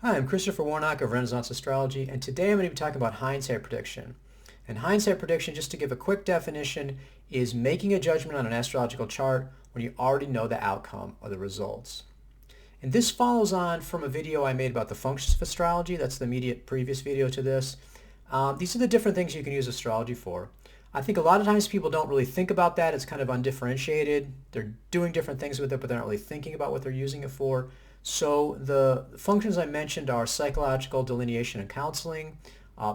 Hi, I'm Christopher Warnock of Renaissance Astrology, and today I'm going to be talking about hindsight prediction. And hindsight prediction, just to give a quick definition, is making a judgment on an astrological chart when you already know the outcome or the results. And this follows on from a video I made about the functions of astrology. That's the immediate previous video to this. These are the different things you can use astrology for. I think a lot of times people don't really think about that. It's kind of undifferentiated. They're doing different things with it, but they're not really thinking about what they're using it for. So the functions I mentioned are psychological delineation and counseling,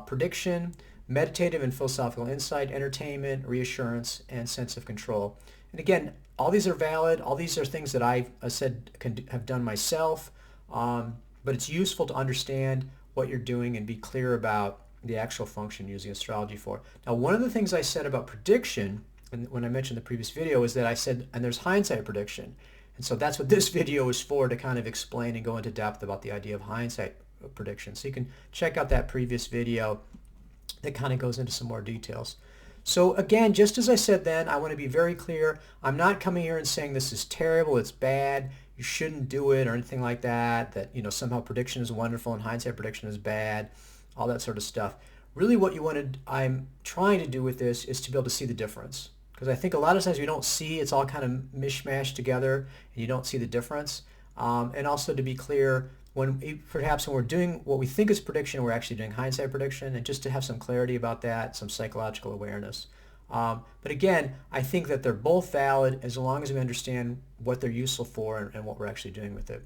prediction, meditative and philosophical insight, entertainment, reassurance, and sense of control. And again, all these are valid. All these are things that I said have done myself, but it's useful to understand what you're doing and be clear about the actual function using astrology for. Now, one of the things I said about prediction, and when I mentioned the previous video, is that I said, and there's hindsight prediction. And so that's what this video is for, to kind of explain and go into depth about the idea of hindsight prediction. So you can check out that previous video that kind of goes into some more details. So again, just as I said then, I want to be very clear. I'm not coming here and saying this is terrible, it's bad, you shouldn't do it or anything like that, that somehow prediction is wonderful and hindsight prediction is bad, all that sort of stuff. Really what I'm trying to do with this is to be able to see the difference. Because I think a lot of times we don't see, it's all kind of mishmashed together and you don't see the difference. And also to be clear, perhaps when we're doing what we think is prediction, we're actually doing hindsight prediction, and just to have some clarity about that, some psychological awareness. But again, I think that they're both valid as long as we understand what they're useful for and what we're actually doing with it.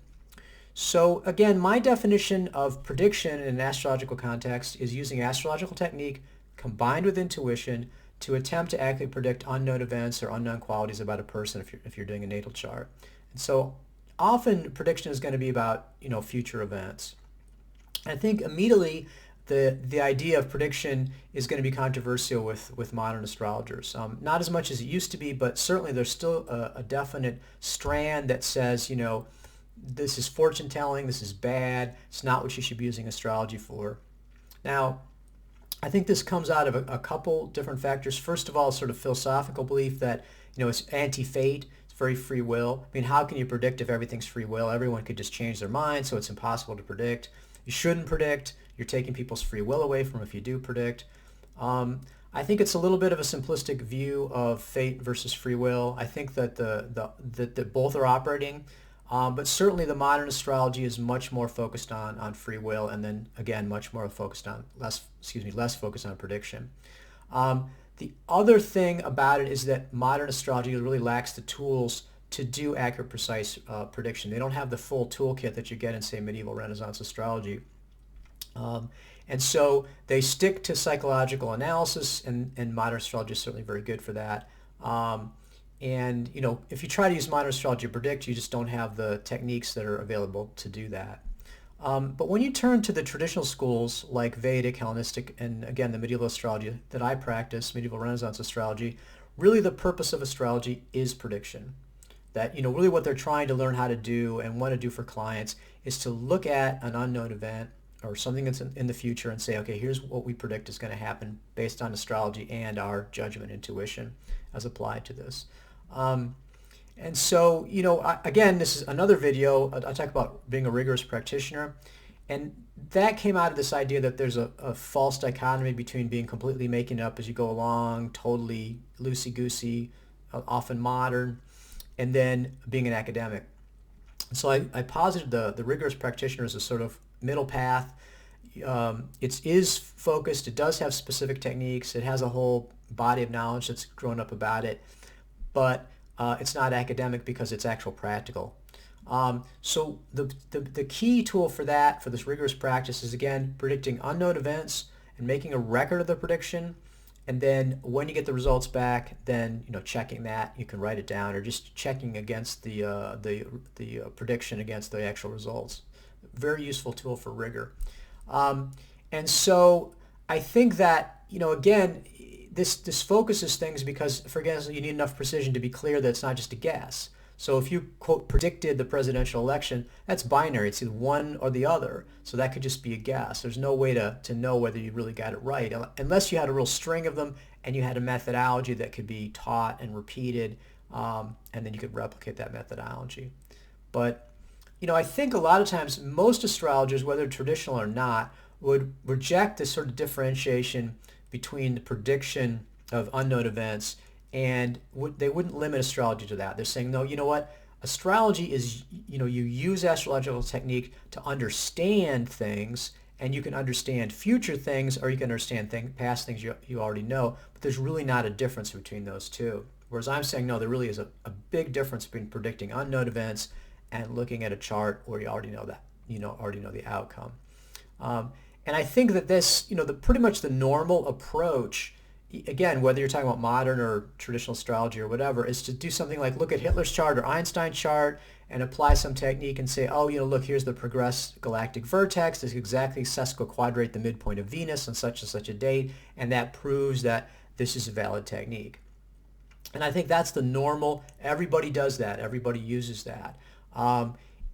So again, my definition of prediction in an astrological context is using astrological technique combined with intuition to attempt to accurately predict unknown events or unknown qualities about a person if you're doing a natal chart. And so often prediction is going to be about future events. I think immediately the idea of prediction is going to be controversial with modern astrologers. Not as much as it used to be, but certainly there's still a definite strand that says, this is fortune telling, this is bad, it's not what you should be using astrology for. Now, I think this comes out of a couple different factors. First of all, sort of philosophical belief that it's anti-fate, it's very free will. I mean, how can you predict if everything's free will? Everyone could just change their mind, so it's impossible to predict. You shouldn't predict. You're taking people's free will away from if you do predict. I think it's a little bit of a simplistic view of fate versus free will. I think that that both are operating. But certainly the modern astrology is much more focused on free will, and then again much more focused on less focused on prediction. The other thing about it is that modern astrology really lacks the tools to do accurate, precise prediction. They don't have the full toolkit that you get in, say, medieval Renaissance astrology. And so they stick to psychological analysis, and modern astrology is certainly very good for that. And if you try to use modern astrology to predict, you just don't have the techniques that are available to do that. But when you turn to the traditional schools like Vedic, Hellenistic, and again the medieval astrology that I practice, medieval Renaissance astrology, really the purpose of astrology is prediction. That really what they're trying to learn how to do and want to do for clients is to look at an unknown event or something that's in the future and say, okay, here's what we predict is going to happen based on astrology and our judgment intuition as applied to this. And so, again, this is another video. I talk about being a rigorous practitioner. And that came out of this idea that there's a false dichotomy between being completely making it up as you go along, totally loosey-goosey, often modern, and then being an academic. So I posited the rigorous practitioner as a sort of middle path. It is focused. It does have specific techniques. It has a whole body of knowledge that's grown up about it. But it's not academic because it's actual practical. So the key tool for this rigorous practice is, again, predicting unknown events and making a record of the prediction. And then when you get the results back, then checking that. You can write it down or just checking against the prediction against the actual results. Very useful tool for rigor. And so I think that again, this focuses things because, for example, you need enough precision to be clear that it's not just a guess. So if you, quote, predicted the presidential election, that's binary. It's either one or the other. So that could just be a guess. There's no way to know whether you really got it right, unless you had a real string of them and you had a methodology that could be taught and repeated, and then you could replicate that methodology. But I think a lot of times most astrologers, whether traditional or not, would reject this sort of differentiation between the prediction of unknown events, and they wouldn't limit astrology to that. They're saying, no, you know what? Astrology is, you use astrological technique to understand things, and you can understand future things, or you can understand past things you already know, but there's really not a difference between those two. Whereas I'm saying, no, there really is a big difference between predicting unknown events and looking at a chart where you already know that, already know the outcome. And I think that this, pretty much the normal approach, again, whether you're talking about modern or traditional astrology or whatever, is to do something like look at Hitler's chart or Einstein's chart and apply some technique and say, oh, look, here's the progressed galactic vertex. This exactly sesquiquadrate the midpoint of Venus on such and such a date, and that proves that this is a valid technique. And I think that's the normal. Everybody does that. Everybody uses that.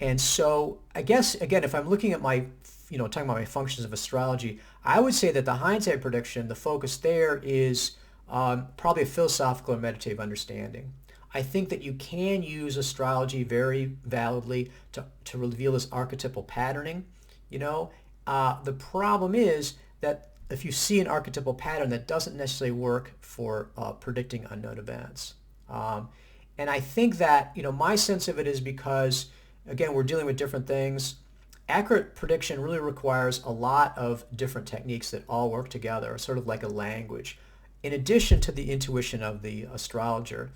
And so I guess, again, if I'm looking at my, talking about my functions of astrology, I would say that the hindsight prediction, the focus there is probably a philosophical or meditative understanding. I think that you can use astrology very validly to reveal this archetypal patterning. The problem is that if you see an archetypal pattern, that doesn't necessarily work for predicting unknown events. And I think that, my sense of it is because, again, we're dealing with different things. Accurate prediction really requires a lot of different techniques that all work together, sort of like a language, in addition to the intuition of the astrologer.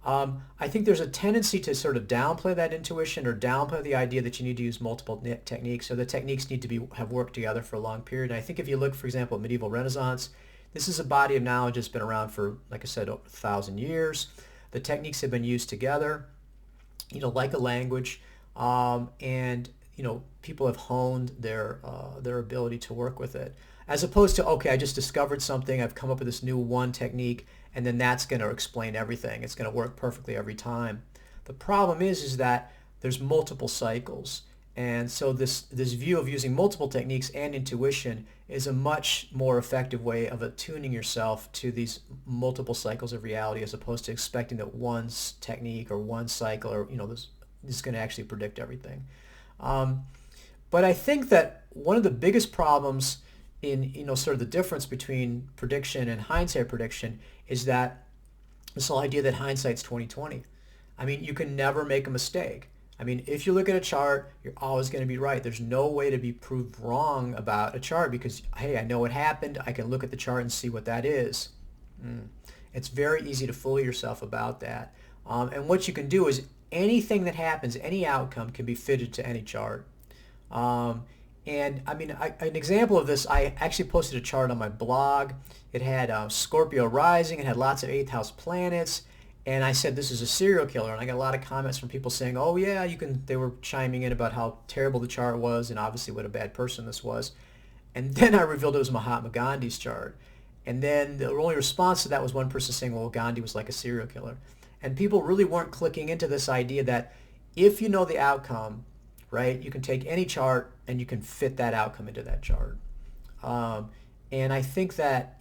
I think there's a tendency to sort of downplay that intuition or downplay the idea that you need to use multiple techniques, or the techniques need to have worked together for a long period. And I think if you look, for example, at medieval Renaissance, this is a body of knowledge that's been around for, like I said, over 1,000 years. The techniques have been used together, like a language, and people have honed their ability to work with it, as opposed to, okay, I just discovered something, I've come up with this new one technique, and then that's going to explain everything. It's going to work perfectly every time. The problem is that there's multiple cycles, and so this view of using multiple techniques and intuition is a much more effective way of attuning yourself to these multiple cycles of reality, as opposed to expecting that one technique or one cycle or this is going to actually predict everything. But I think that one of the biggest problems in sort of the difference between prediction and hindsight prediction is that this whole idea that hindsight's 20/20. I mean, you can never make a mistake. I mean, if you look at a chart, you're always going to be right. There's no way to be proved wrong about a chart because, hey, I know what happened. I can look at the chart and see what that is. It's very easy to fool yourself about that. And what you can do is anything that happens, any outcome can be fitted to any chart. And I mean, an example of this, I actually posted a chart on my blog. It had Scorpio rising. It had lots of 8th house planets. And I said, this is a serial killer. And I got a lot of comments from people saying, oh yeah, they were chiming in about how terrible the chart was and obviously what a bad person this was. And then I revealed it was Mahatma Gandhi's chart. And then the only response to that was one person saying, well, Gandhi was like a serial killer. And people really weren't clicking into this idea that if you know the outcome, right, you can take any chart and you can fit that outcome into that chart. And I think that,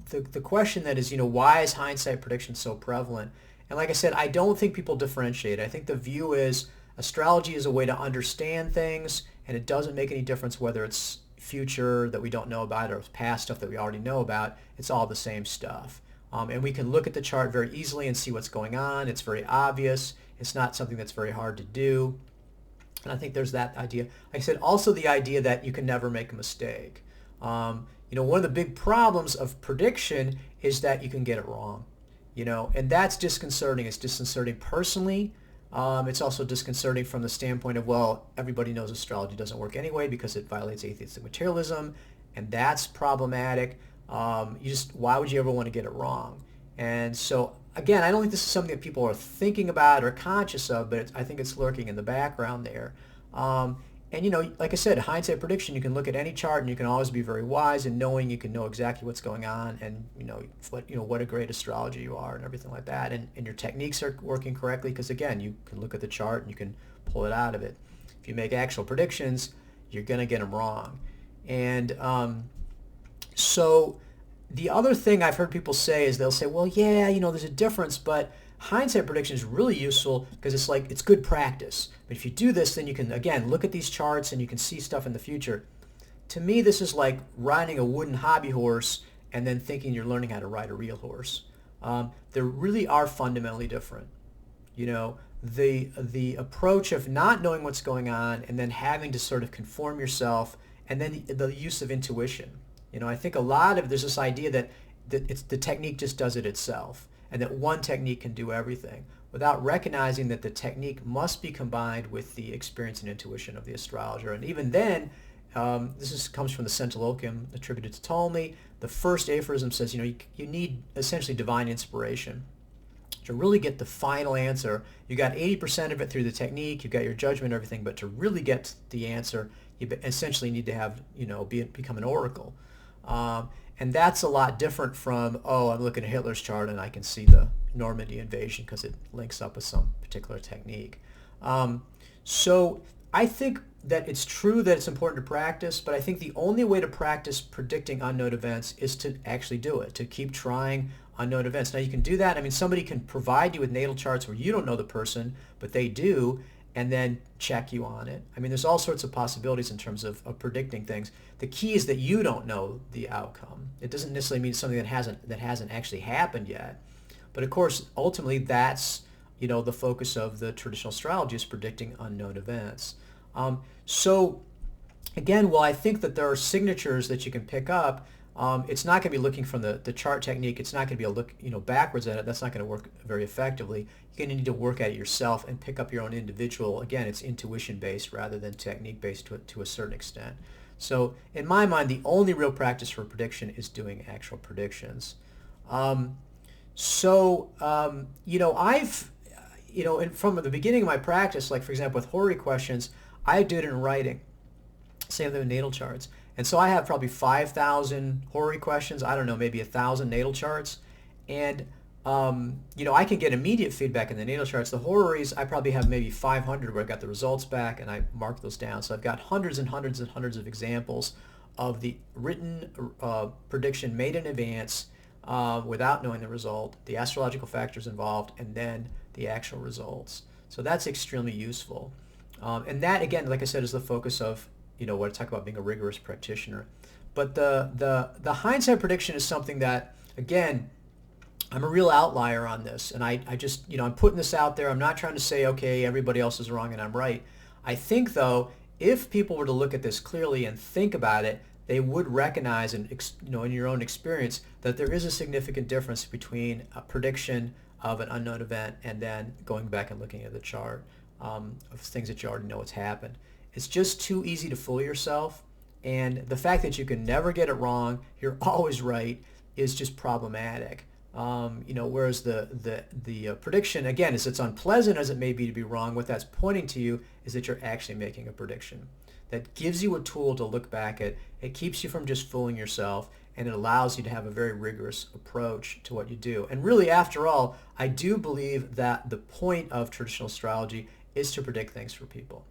the question that is, why is hindsight prediction so prevalent? And like I said, I don't think people differentiate. I think the view is astrology is a way to understand things, and it doesn't make any difference whether it's future that we don't know about or past stuff that we already know about. It's all the same stuff. And we can look at the chart very easily and see what's going on. It's very obvious. It's not something that's very hard to do. And I think there's that idea. Like I said, also the idea that you can never make a mistake. One of the big problems of prediction is that you can get it wrong, and that's disconcerting. It's disconcerting personally. It's also disconcerting from the standpoint of, well, everybody knows astrology doesn't work anyway because it violates atheistic materialism, and that's problematic. Why would you ever want to get it wrong? And so, again, I don't think this is something that people are thinking about or conscious of, but I think it's lurking in the background there. And like I said, hindsight prediction, you can look at any chart and you can always be very wise in knowing you can know exactly what's going on and what a great astrologer you are and everything like that. And your techniques are working correctly because, again, you can look at the chart and you can pull it out of it. If you make actual predictions, you're going to get them wrong. And so the other thing I've heard people say is they'll say, well, yeah, there's a difference, but hindsight prediction is really useful because it's like, it's good practice. But if you do this, then you can, again, look at these charts and you can see stuff in the future. To me, this is like riding a wooden hobby horse and then thinking you're learning how to ride a real horse. They really are fundamentally different. You know, the approach of not knowing what's going on and then having to sort of conform yourself, and then the use of intuition. You know, I think a lot of, there's this idea that the technique just does it itself, and that one technique can do everything, without recognizing that the technique must be combined with the experience and intuition of the astrologer. And even then, comes from the Centiloquium attributed to Ptolemy. The first aphorism says, you need essentially divine inspiration to really get the final answer. You got 80% of it through the technique, you got your judgment, everything, but to really get the answer, you essentially need to have, become an oracle. And that's a lot different from, I'm looking at Hitler's chart and I can see the Normandy invasion because it links up with some particular technique. So I think that it's true that it's important to practice, but I think the only way to practice predicting unknown events is to actually do it, to keep trying unknown events. Now you can do that. I mean, somebody can provide you with natal charts where you don't know the person, but they do, and then check you on it. I mean, there's all sorts of possibilities in terms of the things. The key is that you don't know the outcome. It doesn't necessarily mean something that hasn't actually happened yet. But of course, ultimately, that's the focus of the traditional astrology, is predicting unknown events. So again, while I think that there are signatures that you can pick up, it's not going to be looking from the chart technique. It's not going to be a look backwards at it. That's not going to work very effectively. You're going to need to work at it yourself and pick up your own individual. Again, it's intuition based rather than technique based to a certain extent. So in my mind, the only real practice for prediction is doing actual predictions. I've and from the beginning of my practice, like for example with horary questions, I do it in writing, same with the natal charts. And so I have probably 5,000 horary questions, I don't know, maybe 1,000 natal charts. And, I can get immediate feedback in the natal charts. The horaries, I probably have maybe 500 where I got the results back and I mark those down. So I've got hundreds and hundreds and hundreds of examples of the written prediction made in advance without knowing the result, the astrological factors involved, and then the actual results. So that's extremely useful. And that, again, like I said, is the focus of what I talk about being a rigorous practitioner. But the hindsight prediction is something that, again, I'm a real outlier on this, and I just I'm putting this out there. I'm not trying to say, okay, everybody else is wrong and I'm right. I think though, if people were to look at this clearly and think about it, they would recognize and in your own experience that there is a significant difference between a prediction of an unknown event and then going back and looking at the chart of things that you already know what's happened. It's just too easy to fool yourself, and the fact that you can never get it wrong, you're always right, is just problematic. Whereas the prediction, again, is it's unpleasant as it may be to be wrong. What that's pointing to you is that you're actually making a prediction. That gives you a tool to look back at. It keeps you from just fooling yourself, and it allows you to have a very rigorous approach to what you do. And really, after all, I do believe that the point of traditional astrology is to predict things for people.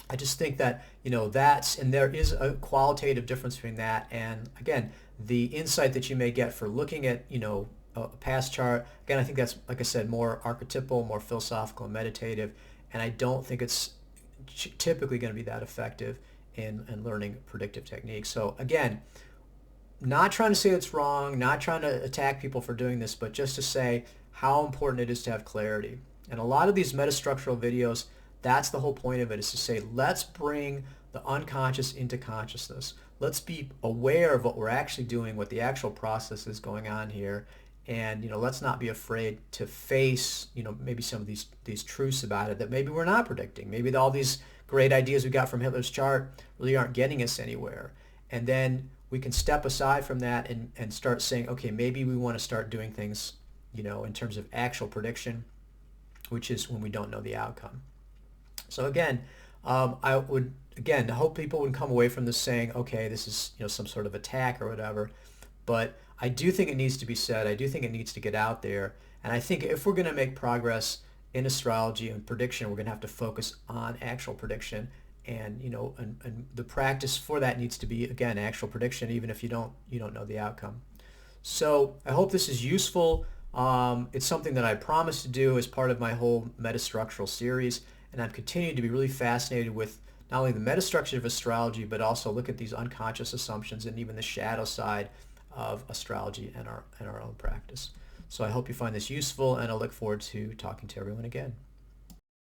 I just think that, and there is a qualitative difference between that and, again, the insight that you may get for looking at, a past chart. Again, I think that's, like I said, more archetypal, more philosophical and meditative, and I don't think it's typically going to be that effective in learning predictive techniques. So again, not trying to say it's wrong, not trying to attack people for doing this, but just to say how important it is to have clarity. And a lot of these metastructural videos, that's the whole point of it, is to say, let's bring the unconscious into consciousness. Let's be aware of what we're actually doing, what the actual process is going on here. And, let's not be afraid to face, maybe some of these truths about it that maybe we're not predicting. Maybe all these great ideas we got from Hitler's chart really aren't getting us anywhere. And then we can step aside from that and start saying, okay, maybe we want to start doing things, in terms of actual prediction, which is when we don't know the outcome. So again, I would, hope people would come away from this saying, okay, this is, some sort of attack or whatever. But I do think it needs to be said. I do think it needs to get out there. And I think if we're going to make progress in astrology and prediction, we're going to have to focus on actual prediction. And, and the practice for that needs to be, again, actual prediction, even if you don't know the outcome. So I hope this is useful. It's something that I promised to do as part of my whole metastructural series, and I'm continuing to be really fascinated with not only the metastructure of astrology, but also look at these unconscious assumptions and even the shadow side of astrology and our own practice. So I hope you find this useful, and I look forward to talking to everyone again.